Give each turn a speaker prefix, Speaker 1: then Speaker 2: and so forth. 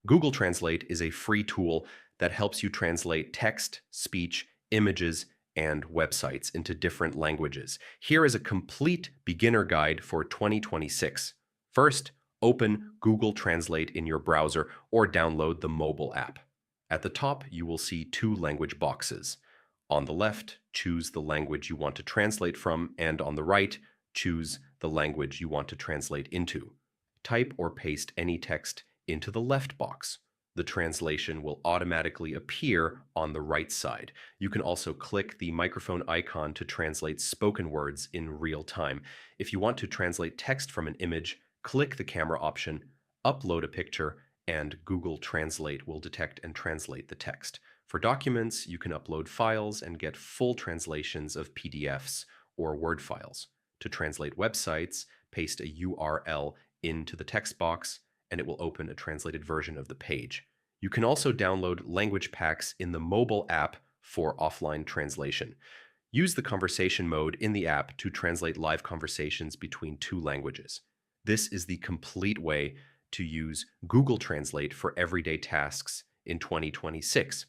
Speaker 1: Google Translate is a free tool that helps you translate text, speech, images, and websites into different languages. Here is a complete beginner guide for 2026. First, open Google Translate in your browser or download the mobile app. At the top, you will see two language boxes. On the left, choose the language you want to translate from, and on the right, choose the language you want to translate into. Type or paste any text into the left box. The translation will automatically appear on the right side. You can also click the microphone icon to translate spoken words in real time. If you want to translate text from an image, click the camera option, upload a picture, and Google Translate will detect and translate the text. For documents, you can upload files and get full translations of PDFs or Word files. To translate websites, paste a URL into the text box, and it will open a translated version of the page. You can also download language packs in the mobile app for offline translation. Use the conversation mode in the app to translate live conversations between two languages. This is the complete way to use Google Translate for everyday tasks in 2026.